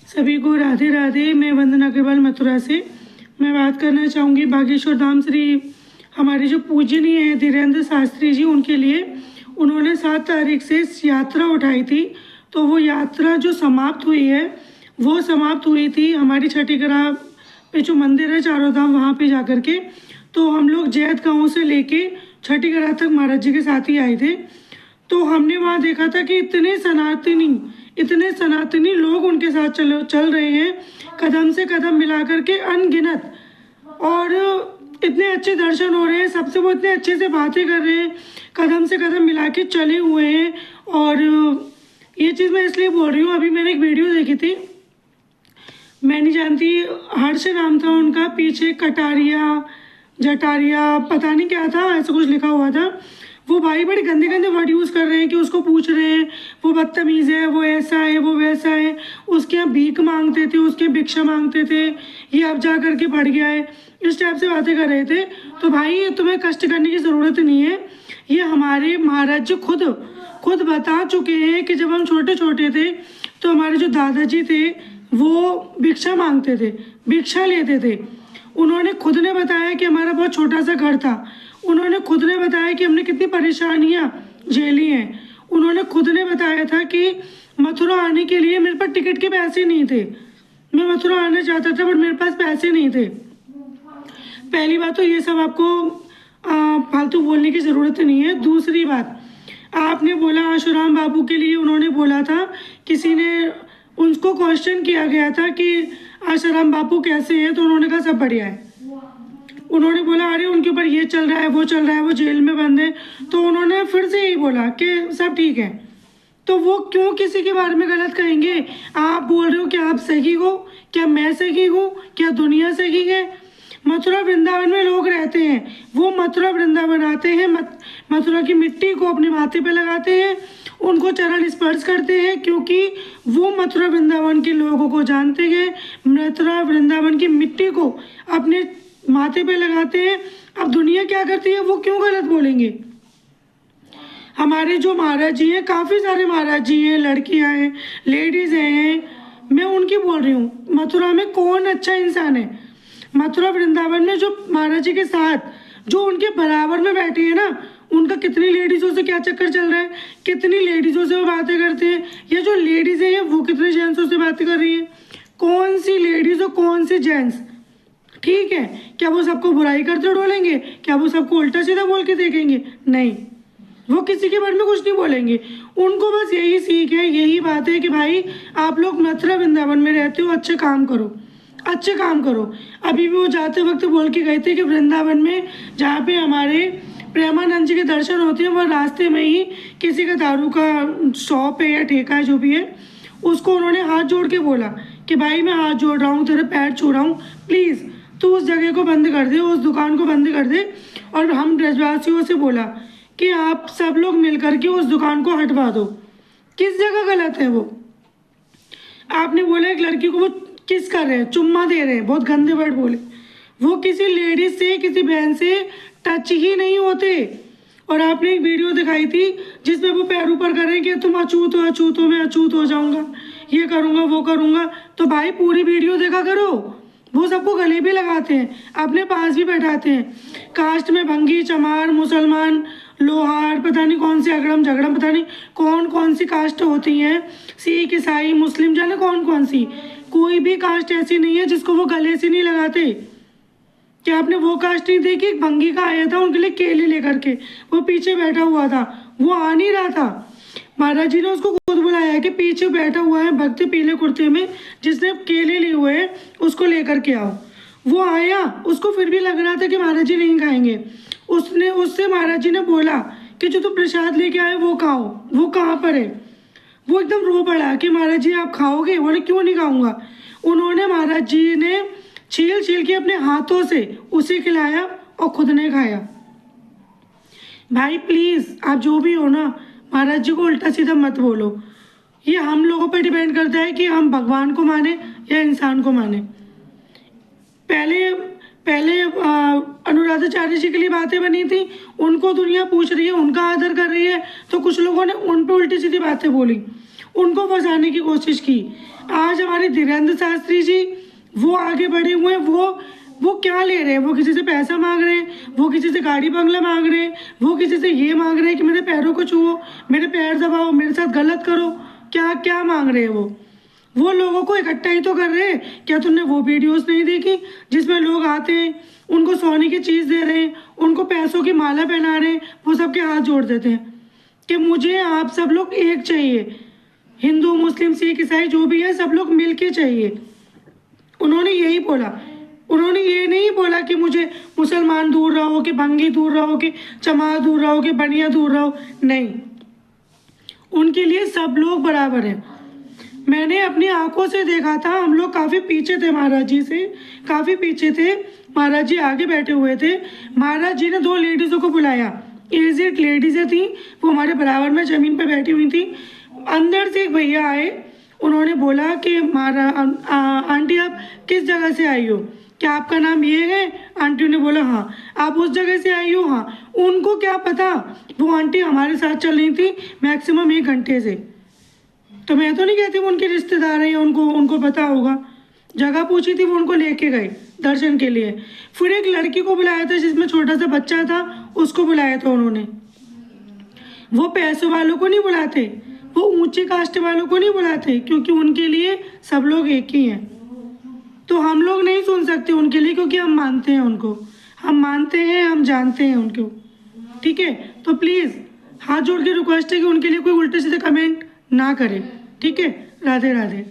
सभी को राधे राधे। मैं वंदना अग्रवाल मथुरा से। मैं बात करना चाहूँगी बागेश्वर धाम श्री हमारे जो पूजनीय हैं धीरेन्द्र शास्त्री जी, उनके लिए उन्होंने 7 तारीख से यात्रा उठाई थी। तो वो यात्रा जो समाप्त हुई है वो समाप्त हुई थी हमारी छठीगढ़ पे जो मंदिर है चारों धाम, वहाँ पे जाकर के। तो हम लोग जैत गाँव से लेके छठीगढ़ तक महाराज जी के साथ ही आए थे। तो हमने वहाँ देखा था कि इतने सनातनी लोग उनके साथ चल रहे हैं, कदम से कदम मिला करके अनगिनत, और इतने अच्छे दर्शन हो रहे हैं सबसे। वो इतने अच्छे से बातें कर रहे हैं, कदम से कदम मिला के चले हुए हैं। और ये चीज़ मैं इसलिए बोल रही हूँ, अभी मैंने एक वीडियो देखी थी, मैं नहीं जानती, हर्ष नाम था उनका, पीछे कटारिया जटारिया पता नहीं क्या था, ऐसा कुछ लिखा हुआ था। वो भाई बड़े गंदे गंदे वर्ड यूज़ कर रहे हैं कि उसको पूछ रहे हैं वो बदतमीज़ है, वो ऐसा है, वो वैसा है, उसके यहाँ भीख मांगते थे, उसके भिक्षा मांगते थे, ये अब जा करके बढ़ गया है, इस टाइप से बातें कर रहे थे। तो भाई तुम्हें कष्ट करने की ज़रूरत नहीं है। ये हमारे महाराज जी खुद बता चुके हैं कि जब हम छोटे छोटे थे तो हमारे जो दादाजी थे वो भिक्षा मांगते थे, भिक्षा लेते थे। उन्होंने खुद ने बताया कि हमारा बहुत छोटा सा घर था। उन्होंने खुद ने बताया कि हमने कितनी परेशानियां झेली हैं। उन्होंने खुद ने बताया था कि मथुरा आने के लिए मेरे पास टिकट के पैसे नहीं थे। मैं मथुरा आना चाहता था बट मेरे पास पैसे नहीं थे। पहली बात तो ये सब आपको फालतू बोलने की ज़रूरत नहीं है। दूसरी बात, आपने बोला आशुराम बाबू के लिए उन्होंने बोला था, किसी ने उनको क्वेश्चन किया गया था कि आशुराम बापू कैसे हैं, तो उन्होंने कहा सब बढ़िया है। उन्होंने बोला अरे उनके ऊपर ये चल रहा है, वो चल रहा है, वो जेल में बंद है, तो उन्होंने फिर से यही बोला कि सब ठीक है। तो वो क्यों किसी के बारे में गलत कहेंगे? आप बोल रहे हो कि आप सही हो, क्या मैं सही हूँ, क्या दुनिया सही है? मथुरा वृंदावन में लोग रहते हैं, वो मथुरा वृंदावन आते हैं, मथुरा की मिट्टी को अपने माथे पे लगाते हैं, उनको चरण स्पर्श करते हैं, क्योंकि वो मथुरा वृंदावन के लोगों को जानते हैं, मथुरा वृंदावन की मिट्टी को अपने माथे पे लगाते हैं। अब दुनिया क्या करती है वो क्यों गलत बोलेंगे? हमारे जो महाराज जी हैं, काफ़ी सारे महाराज जी हैं, लड़कियां हैं, लेडीज़ हैं, मैं उनकी बोल रही हूँ। मथुरा में कौन अच्छा इंसान है? मथुरा वृंदावन में जो महाराज जी के साथ जो उनके बराबर में बैठी है ना, उनका कितनी लेडीज़ों से क्या चक्कर चल रहा है, कितनी लेडीज़ों से वो बातें करते हैं। ये जो लेडीज़ हैं वो कितने जेंट्सों से बातें कर रही हैं? कौन सी लेडीज़ और कौन सी जेंट्स? ठीक है, क्या वो सबको बुराई करते डोलेंगे? क्या वो सबको उल्टा सीधा बोल के देखेंगे? नहीं, वो किसी के बारे में कुछ नहीं बोलेंगे। उनको बस यही सीख है, यही बात है कि भाई आप लोग मथुरा वृंदावन में रहते हो, अच्छे काम करो, अच्छे काम करो। अभी भी वो जाते वक्त बोल के गए थे कि वृंदावन में जहाँ पे हमारे प्रेमानंद जी के दर्शन होते हैं, वह रास्ते में ही किसी का दारू का शॉप है या ठेका है जो भी है, उसको उन्होंने हाथ जोड़ के बोला कि भाई मैं हाथ जोड़ रहा हूँ, तेरे पैर छू रहा हूँ, प्लीज़ तो उस जगह को बंद कर दे, उस दुकान को बंद कर दे। और हम ब्रजवासियों से बोला कि आप सब लोग मिलकर के उस दुकान को हटवा दो। किस जगह गलत है वो? आपने बोला एक लड़की को वो किस कर रहे हैं, चुम्मा दे रहे हैं, बहुत गंदे वर्ड बोले। वो किसी लेडीज से, किसी बहन से टच ही नहीं होते। और आपने एक वीडियो दिखाई थी जिसमें वो पैर ऊपर कर रहे हैं कि तुम अछूत हो, मैं अछूत हो जाऊंगा, ये करूंगा, वो करूंगा। तो भाई पूरी वीडियो देखा करो। वो सबको गले भी लगाते हैं, अपने पास भी बैठाते हैं। कास्ट में भंगी, चमार, मुसलमान, लोहार, पता नहीं कौन सी अगड़म झगड़म, पता नहीं कौन कौन सी कास्ट होती हैं, सिख, ईसाई, मुस्लिम, जाने कौन कौन सी। कोई भी कास्ट ऐसी नहीं है जिसको वो गले से नहीं लगाते। क्या आपने वो कास्ट नहीं देखी? एक भंगी का आया था उनके लिए केले लेकर के, वो पीछे बैठा हुआ था, वो आ नहीं रहा था। महाराज जी ने उसको खुद बुलाया है कि पीछे बैठा हुआ है भक्त पीले कुर्ते में, जिसने केले लिए हुए हैं, उसको लेकर के आओ। वो आया, उसको फिर भी लग रहा था कि महाराज जी नहीं खाएंगे। उससे महाराज जी ने बोला कि जो तुम प्रसाद लेके आए वो खाओ, वो कहाँ पर है? वो एकदम रो पड़ा कि महाराज जी आप खाओगे? बोले क्यों नहीं खाऊंगा। उन्होंने, महाराज जी ने छील छील के अपने हाथों से उसे खिलाया और खुद ने खाया। भाई प्लीज़ आप जो भी हो ना, महाराज जी को उल्टा सीधा मत बोलो। ये हम लोगों पर डिपेंड करता है कि हम भगवान को माने या इंसान को माने। पहले अनुराधाचार्य जी के लिए बातें बनी थी, उनको दुनिया पूछ रही है, उनका आदर कर रही है, तो कुछ लोगों ने उन पर उल्टी सीधी बातें बोली। उनको फंसाने की कोशिश की। आज हमारे धीरेन्द्र शास्त्री जी वो आगे बढ़े हुए हैं, वो क्या ले रहे हैं? वो किसी से पैसा मांग रहे हैं, वो किसी से गाड़ी बंगला मांग रहे हैं, वो किसी से ये मांग रहे हैं कि मेरे पैरों को छुओ, मेरे पैर दबाओ, मेरे साथ गलत करो। क्या क्या मांग रहे हैं वो लोगों को इकट्ठा ही तो कर रहे हैं। क्या तुमने वो वीडियोस नहीं देखी जिसमें लोग आते हैं, उनको सोने की चीज़ दे रहे हैं, उनको पैसों की माला पहना रहे हैं, वो सबके हाथ जोड़ देते हैं कि मुझे आप सब लोग एक चाहिए, हिंदू मुस्लिम सिख ईसाई जो भी है सब लोग मिल के चाहिए। उन्होंने यही बोला, उन्होंने ये नहीं बोला कि मुझे मुसलमान दूर रहो, कि भंगी दूर रहो, कि चमार दूर रहो, कि बनिया दूर रहो। नहीं, उनके लिए सब लोग बराबर हैं। मैंने अपनी आंखों से देखा था, हम लोग काफ़ी पीछे थे महाराज जी से, काफ़ी पीछे थे, महाराज जी आगे बैठे हुए थे। महाराज जी ने 2 लेडीज़ों को बुलाया, एजेड लेडीज़ें थी, वो हमारे बराबर में ज़मीन पे बैठी हुई थी। अंदर से एक भैया आए, उन्होंने बोला कि आंटी आप किस जगह से आई हो, क्या आपका नाम ये है? आंटी ने बोला हाँ। आप उस जगह से आई हो? हाँ। उनको क्या पता, वो आंटी हमारे साथ चल रही थी मैक्सिमम 1 घंटे से। तो मैं तो नहीं कहती वो उनके रिश्तेदार हैं, उनको पता होगा। जगह पूछी थी, वो उनको लेके गए दर्शन के लिए। फिर एक लड़की को बुलाया था जिसमें छोटा सा बच्चा था, उसको बुलाया था उन्होंने। वो पैसों वालों को नहीं बुलाते, वो ऊंची कास्ट वालों को नहीं बुलाते, क्योंकि उनके लिए सब लोग एक ही हैं। तो हम लोग नहीं सुन सकते उनके लिए, क्योंकि हम मानते हैं उनको, हम मानते हैं, हम जानते हैं उनको। ठीक है, तो प्लीज़ हाथ जोड़ के रिक्वेस्ट है कि उनके लिए कोई उल्टे सीधे कमेंट ना करें। ठीक है, राधे राधे।